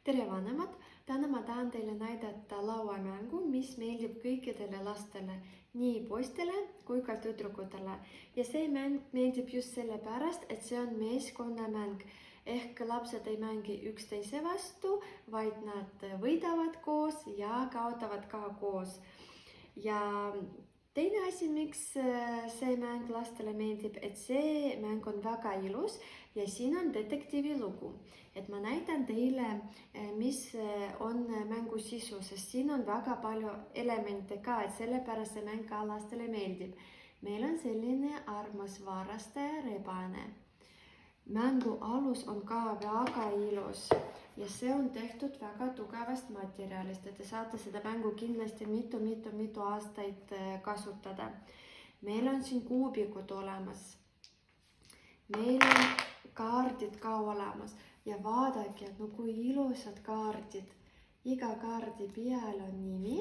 Tere vanemad! Täna ma tahan teile näidata lauamängu, mis meeldib kõikidele lastele, nii poistele kui ka tüdrukutele. Ja see mäng meeldib just sellepärast, et see on meeskonnamäng. Ehk lapsed ei mängi üksteise vastu, vaid nad võidavad koos ja kaotavad ka koos. Ja teine asi, miks see mäng lastele meeldib, et see mäng on väga ilus ja siin on detektiivi lugu. Et ma näitan teile, mis on mängu sisu, sest siin on väga palju elemente ka, et sellepärast see mäng ka lastele meeldib. Meil on selline armas varastaja rebane. Mängu alus on ka väga ilus ja see on tehtud väga tugevast materjalist, et te saate seda mängu kindlasti mitu aastaid kasutada. Meil on siin kuubikud olemas. Meil on kaardid ka olemas ja vaadake, kui ilusad kaardid. Iga kaardi peal on nimi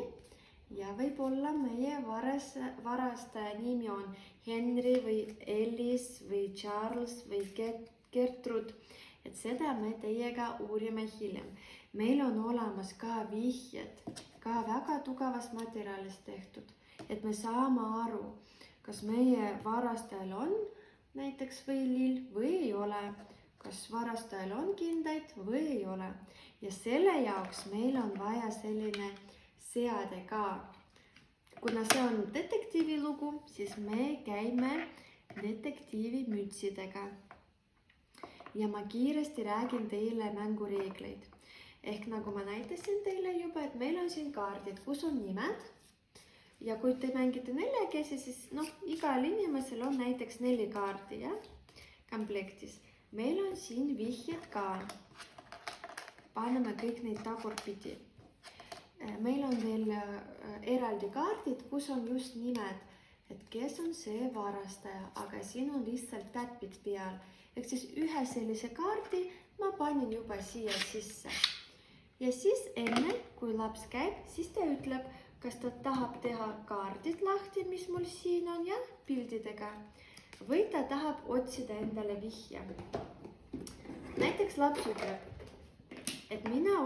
ja võib-olla meie varastaja nimi on Henry või Ellis või Charles või Gertrud. Et seda me teiega uurime hiljem. Meil on olemas ka vihjed, ka väga tugevast materjalist tehtud, et me saame aru, kas meie varastajal on näiteks võilill või ei ole, kas varastajal on kindaid või ei ole. Ja selle jaoks meil on vaja selline seade ka. Kuna see on detektiivi lugu, siis me käime detektiivi mütsidega. Ja ma kiiresti räägin teile mängureegleid. Ehk nagu ma näitasin teile juba, et meil on siin kaardid, kus on nimed. Ja kui te mängite neljakesi, siis igal inimesel on näiteks 4 kaardi komplektis. Meil on siin vihjed ka. Paneme kõik neid tagurpidi. Meil on veel eraldi kaardid, kus on just nimed, et kes on see varastaja, aga siin on lihtsalt täpid peal. Ehk siis ühe sellise kaardi ma panin juba siia sisse. Ja siis enne, kui laps käib, siis ta ütleb, kas ta tahab teha kaardid lahti, mis mul siin on ja pildidega. Või ta tahab otsida endale vihje. Näiteks laps ütleb, et mina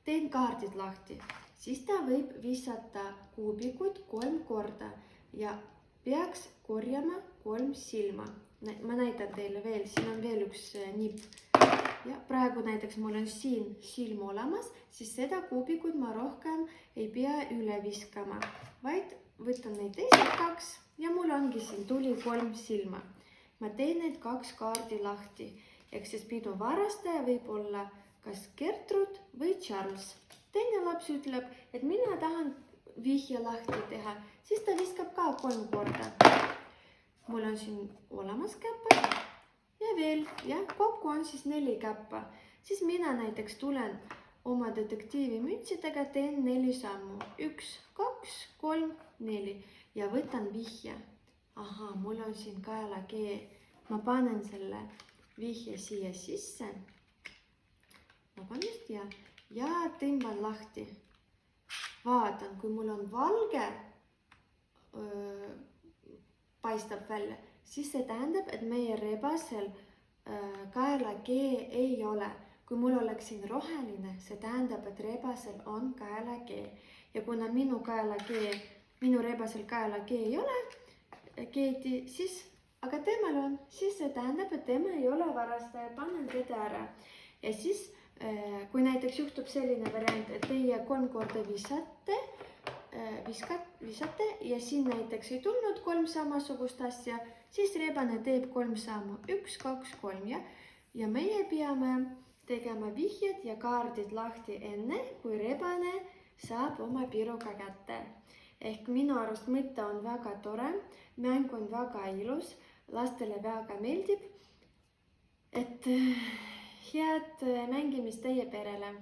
teen kaardid lahti. Siis ta võib visata kuubikud 3 korda ja peaks korjama 3 silma. Ma näitan teile veel, siin on veel üks nipp. Ja praegu näiteks mul on siin silm olemas, siis seda kuubikud ma rohkem ei pea üle viskama, vaid võtan neid teised 2 ja mul ongi siin tuli 3 silma. Ma teen need 2 kaardi lahti, ehk siis minu varastaja võib olla kas Gertrud või Charles. Teine laps ütleb, et mina tahan vihje lahti teha, siis ta viskab ka 3 korda. Mul on siin olemas käppad ja veel, kokku on siis 4 käppa. Siis mina näiteks tulen oma detektiivi mütsidega, teen 4 sammu. 1, 2, 3, 4 ja võtan vihje. Aha, mul on siin kaelakee. Ma panen selle vihje siia sisse. Ja tõmban lahti. Vaatan, kui mul on valge paistab välja, siis see tähendab, et meie rebasel kaelakee ei ole. Kui mul oleks siin roheline, see tähendab, et rebasel on kaelakee. Ja kuna minu rebasel kaelakee ei ole, aga temal on, siis see tähendab, et tema ei ole varastaja, panen teda ära. Ja siis, kui näiteks juhtub selline variant, et teie 3 korda visate ja siin näiteks ei tulnud 3 samasugust asja, siis rebane teeb 3 sammu. 1, 2, 3 ja meie peame tegema vihjed ja kaardid lahti enne, kui rebane saab oma piruga kätte. Ehk minu arust mõte on väga tore, mäng on väga ilus, lastele väga meeldib, et head mängimist teie perele.